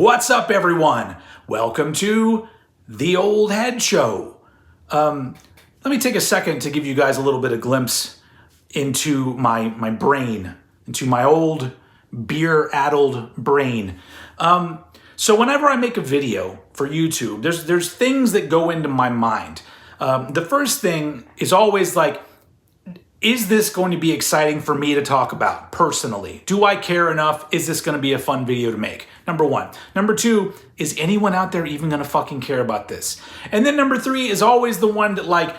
What's up, everyone? Welcome to The Old Head Show. Let me take a second to give you guys a little bit of glimpse into my brain, into my old beer-addled brain. So whenever I make a video for YouTube, there's things that go into my mind. The first thing is always like, is this going to be exciting for me to talk about personally? Do I care enough? Is this going to be a fun video to make? Number one. Number two, is anyone out there even going to fucking care about this? And then number three is always the one that like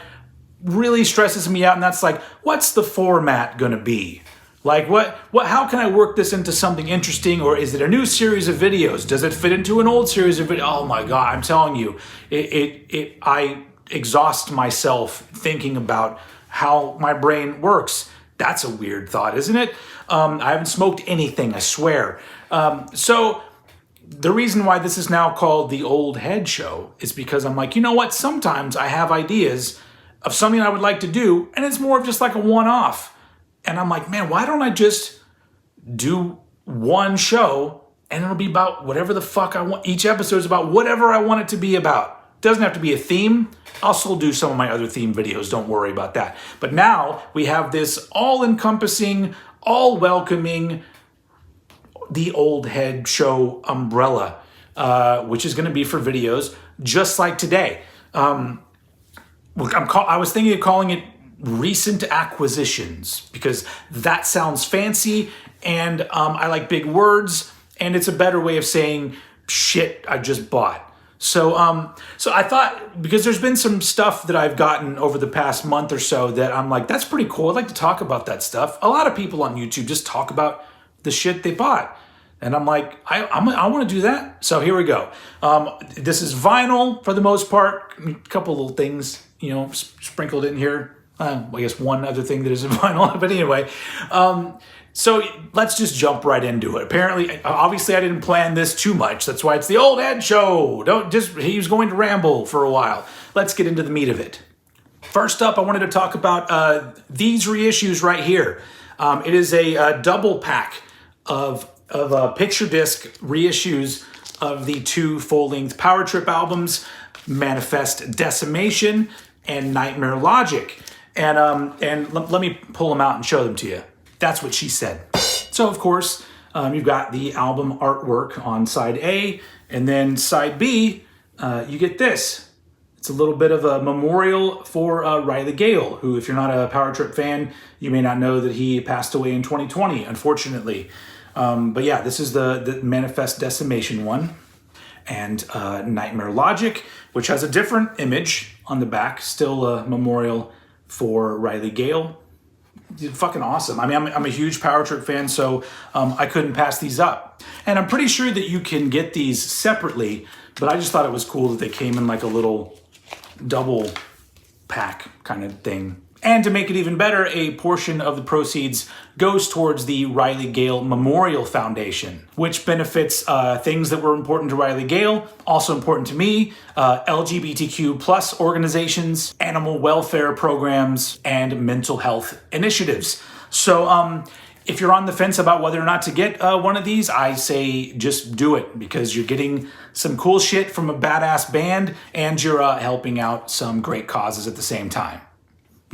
really stresses me out, and that's like, what's the format going to be? Like how can I work this into something interesting, or is it a new series of videos? Does it fit into an old series of videos? Oh my God, I'm telling you, I exhaust myself thinking about how my brain works. That's a weird thought, isn't it? I haven't smoked anything, I swear. So the reason why this is now called The Old Head Show is because I'm like, you know what? Sometimes I have ideas of something I would like to do, and it's more of just like a one-off. And I'm like, man, why don't I just do one show and it'll be about whatever the fuck I want. Each episode is about whatever I want it to be about. Doesn't have to be a theme. I'll still do some of my other theme videos. Don't worry about that. But now we have this all-encompassing, all-welcoming, The Old Head Show umbrella, which is going to be for videos just like today. I was thinking of calling it recent acquisitions because that sounds fancy, and I like big words, and it's a better way of saying shit I just bought. So I thought, because there's been some stuff that I've gotten over the past month or so that I'm like, that's pretty cool. I'd like to talk about that stuff. A lot of people on YouTube just talk about the shit they bought. And I'm like, I want to do that. So here we go. This is vinyl for the most part. A couple little things, sprinkled in here. I guess one other thing that isn't vinyl, but anyway. So let's just jump right into it. Apparently, obviously I didn't plan this too much. That's why it's The Old Head Show. He was going to ramble for a while. Let's get into the meat of it. First up, I wanted to talk about these reissues right here. It is a double pack of picture disc reissues of the two full-length Power Trip albums, Manifest Decimation and Nightmare Logic. And let me pull them out and show them to you. That's what she said. So, of course, you've got the album artwork on side A, and then side B, you get this. It's a little bit of a memorial for Riley Gale, who, if you're not a Power Trip fan, you may not know that he passed away in 2020, unfortunately. But yeah, this is the Manifest Decimation one. And Nightmare Logic, which has a different image on the back, still a memorial for Riley Gale. Fucking awesome. I mean, I'm a huge Power Trip fan, so I couldn't pass these up. And I'm pretty sure that you can get these separately, but I just thought it was cool that they came in like a little double pack kind of thing. And to make it even better, a portion of the proceeds goes towards the Riley Gale Memorial Foundation, which benefits things that were important to Riley Gale, also important to me, LGBTQ plus organizations, animal welfare programs, and mental health initiatives. So if you're on the fence about whether or not to get one of these, I say just do it, because you're getting some cool shit from a badass band, and you're helping out some great causes at the same time.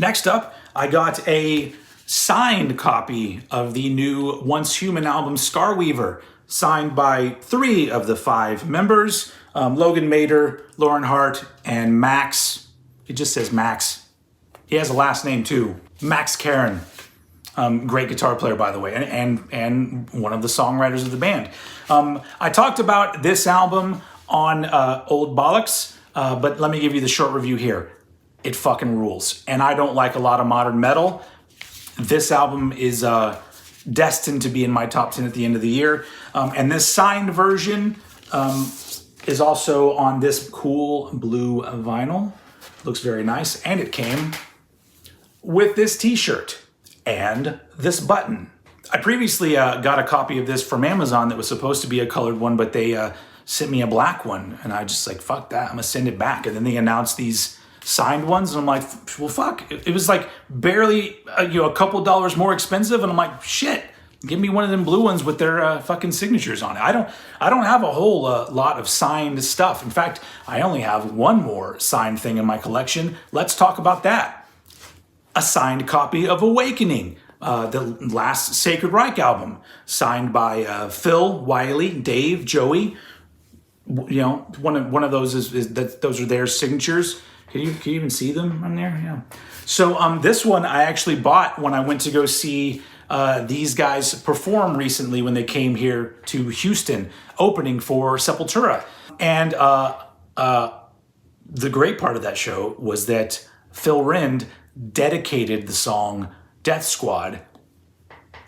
Next up, I got a signed copy of the new Once Human album, Scarweaver, signed by 3 of the 5 members, Logan Mader, Lauren Hart, and Max. It just says Max. He has a last name too, Max Karen. Great guitar player, by the way, and one of the songwriters of the band. I talked about this album on Old Bollocks, but let me give you the short review here. It fucking rules. And I don't like a lot of modern metal. This album is destined to be in my top 10 at the end of the year. And this signed version is also on this cool blue vinyl. Looks very nice. And it came with this t-shirt and this button. I previously got a copy of this from Amazon that was supposed to be a colored one, but they sent me a black one. And I just like, fuck that, I'm gonna send it back. And then they announced these signed ones, and I'm like, well, fuck. It was like barely, a couple dollars more expensive, and I'm like, shit, Give me one of them blue ones with their fucking signatures on it. I don't have a whole lot of signed stuff. In fact, I only have one more signed thing in my collection. Let's talk about that. A signed copy of Awakening, the last Sacred Reich album, signed by Phil, Wiley, Dave, Joey. You know, one of those is that those are their signatures. Can you even see them on there? Yeah. So this one I actually bought when I went to go see these guys perform recently when they came here to Houston, opening for Sepultura. And the great part of that show was that Phil Rind dedicated the song Death Squad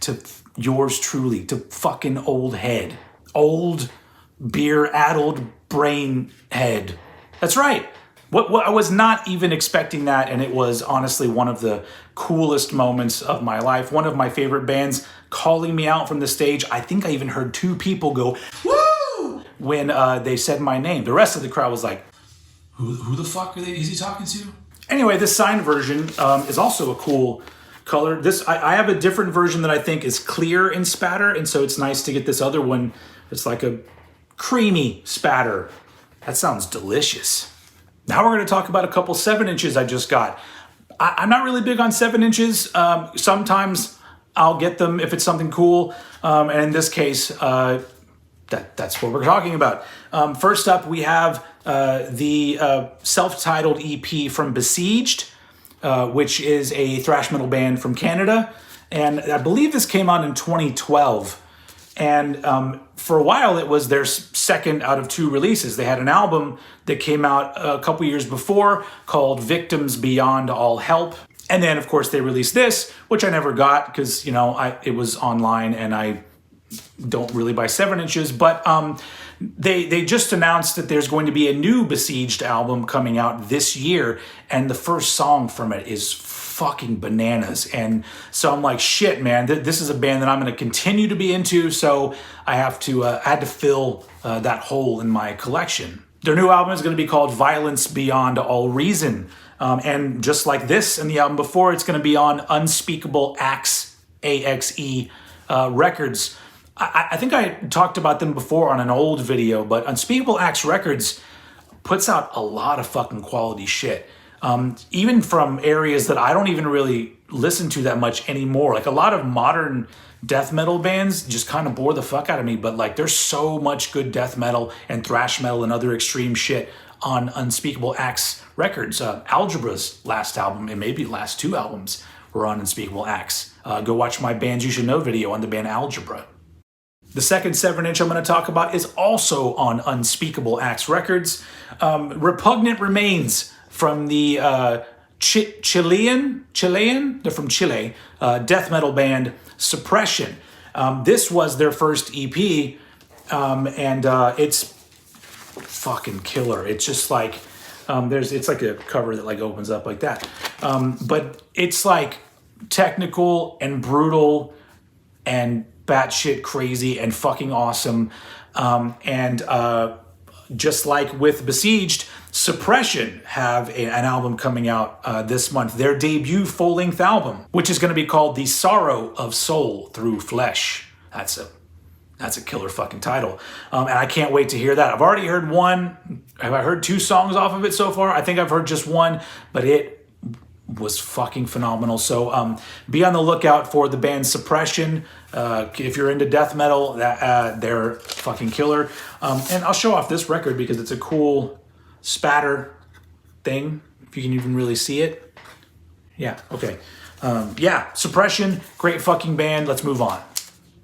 to yours truly, to fucking old head. Old, beer-addled brain head. That's right. What I was not even expecting that, and it was honestly one of the coolest moments of my life. One of my favorite bands calling me out from the stage. I think I even heard 2 people go, woo, when they said my name. The rest of the crowd was like, who the fuck is he talking to? Anyway, this signed version is also a cool color. I have a different version that I think is clear in spatter, and so it's nice to get this other one. It's like a creamy spatter. That sounds delicious. Now we're going to talk about a couple 7-inches I just got. I'm not really big on 7 inches. Sometimes I'll get them if it's something cool. And in this case, that's what we're talking about. First up, we have the self-titled EP from Besieged, which is a thrash metal band from Canada. And I believe this came out in 2012. And for a while, it was their second out of 2 releases. They had an album that came out a couple years before called Victims Beyond All Help. And then, of course, they released this, which I never got because, you know, it was online and I don't really buy 7 inches. But they just announced that there's going to be a new Besieged album coming out this year. And the first song from it is fucking bananas. And so I'm like, shit, man, this is a band that I'm going to continue to be into. So I had to fill that hole in my collection. Their new album is going to be called Violence Beyond All Reason. And just like this and the album before, it's going to be on Unspeakable Acts, A-X-E Records. I think I talked about them before on an old video, but Unspeakable Acts Records puts out a lot of fucking quality shit. Even from areas that I don't even really listen to that much anymore. Like a lot of modern death metal bands just kind of bore the fuck out of me, but like there's so much good death metal and thrash metal and other extreme shit on Unspeakable Acts Records. Algebra's last album and maybe last 2 albums were on Unspeakable Acts. Go watch my Bands You Should Know video on the band Algebra. The second 7-inch I'm going to talk about is also on Unspeakable Acts Records. Repugnant Remains from the Chilean, they're from Chile, death metal band Suppression. This was their first EP, and it's fucking killer. It's just like, it's like a cover that like opens up like that. But it's like technical and brutal and batshit crazy and fucking awesome. Just like with Besieged, Suppression have an album coming out this month, their debut full-length album, which is going to be called The Sorrow of Soul Through Flesh. That's a killer fucking title. And I can't wait to hear that. I've already heard one. Have I heard 2 songs off of it so far? I think I've heard just one, but it was fucking phenomenal. So be on the lookout for the band Suppression. If you're into death metal, they're fucking killer. And I'll show off this record because it's a cool spatter thing, if you can even really see it. Yeah, okay. Suppression, great fucking band. Let's move on.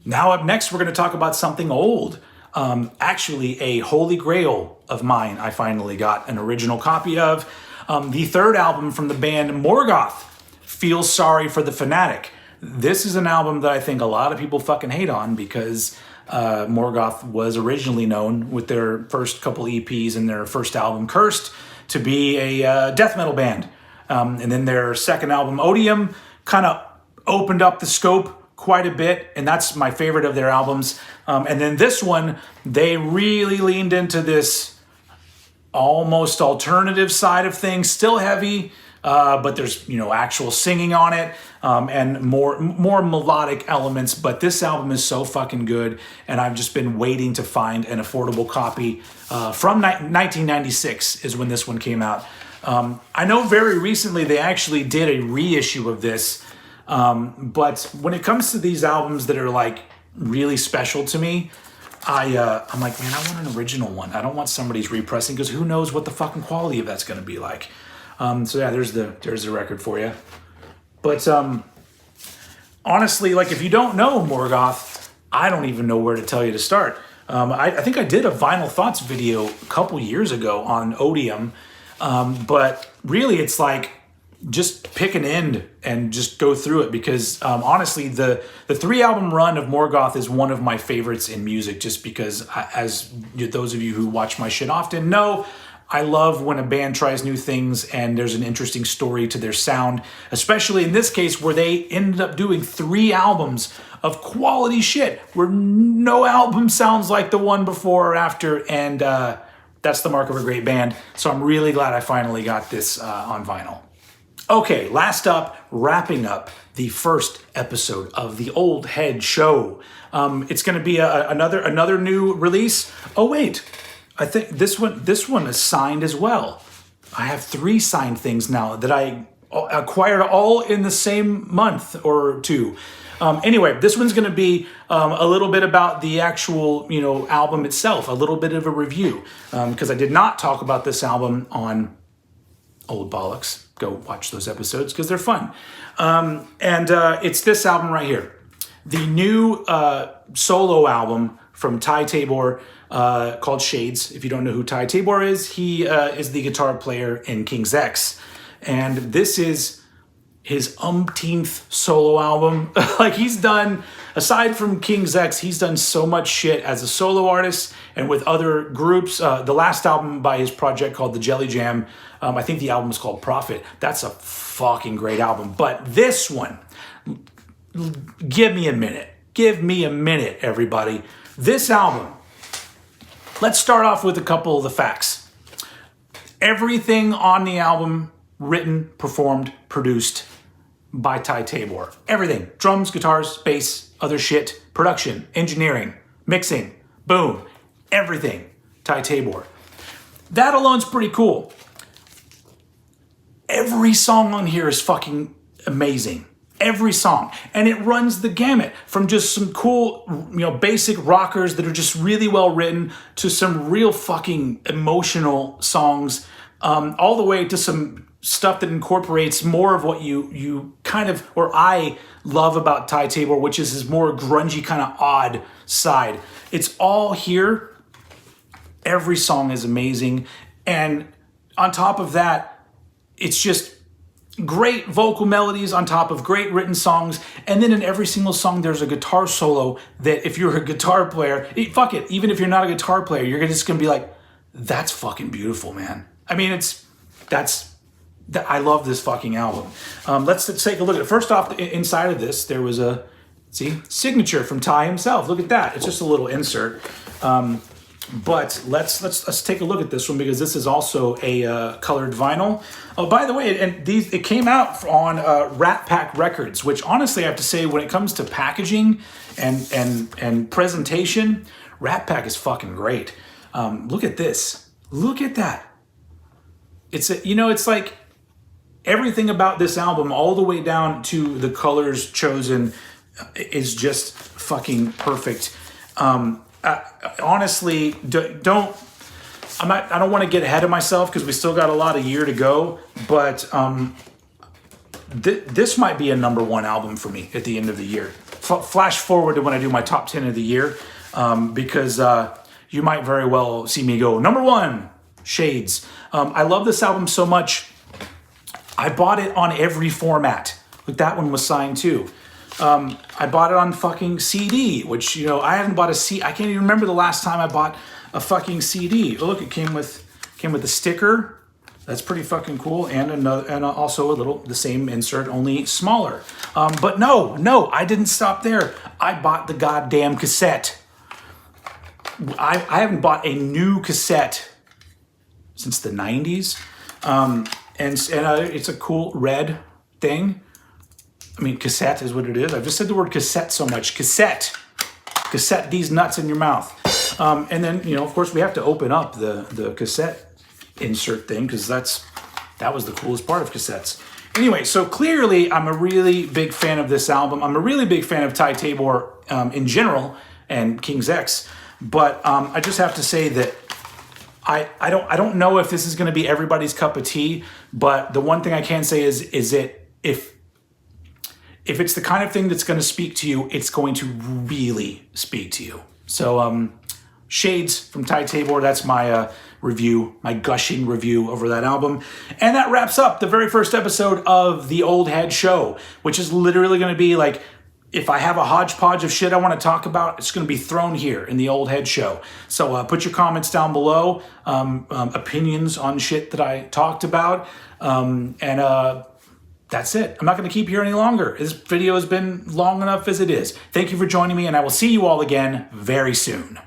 Now up next, we're going to talk about something old. Actually, a holy grail of mine I finally got an original copy of. The third album from the band Morgoth, Feel Sorry for the Fanatic. This is an album that I think a lot of people fucking hate on because Morgoth was originally known with their first couple EPs and their first album, Cursed, to be a death metal band. And then their second album, Odium, kind of opened up the scope quite a bit, and that's my favorite of their albums. And then this one, they really leaned into this almost alternative side of things, still heavy, but there's, you know, actual singing on it, and more melodic elements. But this album is so fucking good, and I've just been waiting to find an affordable copy. From 1996 is when this one came out. I know very recently they actually did a reissue of this, but when it comes to these albums that are like really special to me, I'm like, man, I want an original one. I don't want somebody's repressing, because who knows what the fucking quality of that's going to be like. So yeah, there's the record for you. But honestly, like, if you don't know Morgoth, I don't even know where to tell you to start. I think I did a Vinyl Thoughts video a couple years ago on Odium, but really it's like, just pick an end and just go through it, because honestly, the 3-album run of Morgoth is one of my favorites in music, just because, as those of you who watch my shit often know, I love when a band tries new things and there's an interesting story to their sound, especially in this case where they ended up doing 3 albums of quality shit where no album sounds like the one before or after, and that's the mark of a great band. So I'm really glad I finally got this on vinyl. Okay, last up, wrapping up the first episode of the Old Head Show. It's going to be another new release. Oh wait, I think this one is signed as well. I have 3 signed things now that I acquired all in the same month or 2. Anyway, this one's going to be a little bit about the actual, you know, album itself, a little bit of a review, because I did not talk about this album on Old Bollocks. Go watch those episodes because they're fun. It's this album right here. The new solo album from Tabor called Shades. If you don't know who Tabor is, he is the guitar player in King's X. And this is his umpteenth solo album. Like, he's done, aside from King's X, he's done so much shit as a solo artist and with other groups. The last album by his project called The Jelly Jam, I think the album is called Prophet. That's a fucking great album. But this one, give me a minute. Give me a minute, everybody. This album, let's start off with a couple of the facts. Everything on the album, written, performed, produced by Tabor. Everything. Drums, guitars, bass, other shit, production, engineering, mixing, boom. Everything. Tabor. That alone's pretty cool. Every song on here is fucking amazing. Every song. And it runs the gamut from just some cool, you know, basic rockers that are just really well written to some real fucking emotional songs, all the way to some stuff that incorporates more of what you kind of, or I love about Tabor, which is his more grungy kind of odd side. It's all here. Every song is amazing. And on top of that, it's just great vocal melodies on top of great written songs. And then in every single song, there's a guitar solo that if you're a guitar player, fuck it, even if you're not a guitar player, you're just going to be like, that's fucking beautiful, man. I mean, I love this fucking album. Let's take a look at it. First off, inside of this, there was a, signature from Ty himself. Look at that. It's just a little insert. But let's take a look at this one, because this is also a colored vinyl. Oh, by the way, it came out on Rat Pack Records, which honestly I have to say, when it comes to packaging and presentation, Rat Pack is fucking great. Look at this. Look at that. It's like everything about this album, all the way down to the colors chosen, is just fucking perfect. Honestly, I don't want to get ahead of myself because we still got a lot of year to go, but this might be a #1 album for me at the end of the year. Flash forward to when I do my top 10 of the year, because you might very well see me go #1, Shades. I love this album so much. I bought it on every format. Like, that one was signed too. I bought it on fucking CD, which, I haven't bought a CD. I can't even remember the last time I bought a fucking CD. Oh, look, it came with a sticker. That's pretty fucking cool. And also the same insert, only smaller. But no, I didn't stop there. I bought the goddamn cassette. I haven't bought a new cassette since the 90s. and it's a cool red thing. I mean, cassette is what it is. I've just said the word cassette so much. Cassette these nuts in your mouth. And then, you know, of course, we have to open up the cassette insert thing because that was the coolest part of cassettes. Anyway, so clearly I'm a really big fan of this album. I'm a really big fan of Ty Tabor in general and King's X. But I just have to say that I don't know if this is going to be everybody's cup of tea. But the one thing I can say is that if it's the kind of thing that's going to speak to you, it's going to really speak to you. So Shades from Ty Tabor, that's my review, my gushing review over that album. And that wraps up the very first episode of The Old Head Show, which is literally going to be like, if I have a hodgepodge of shit I want to talk about, it's going to be thrown here in The Old Head Show. So put your comments down below, opinions on shit that I talked about, and that's it. I'm not going to keep here any longer. This video has been long enough as it is. Thank you for joining me, and I will see you all again very soon.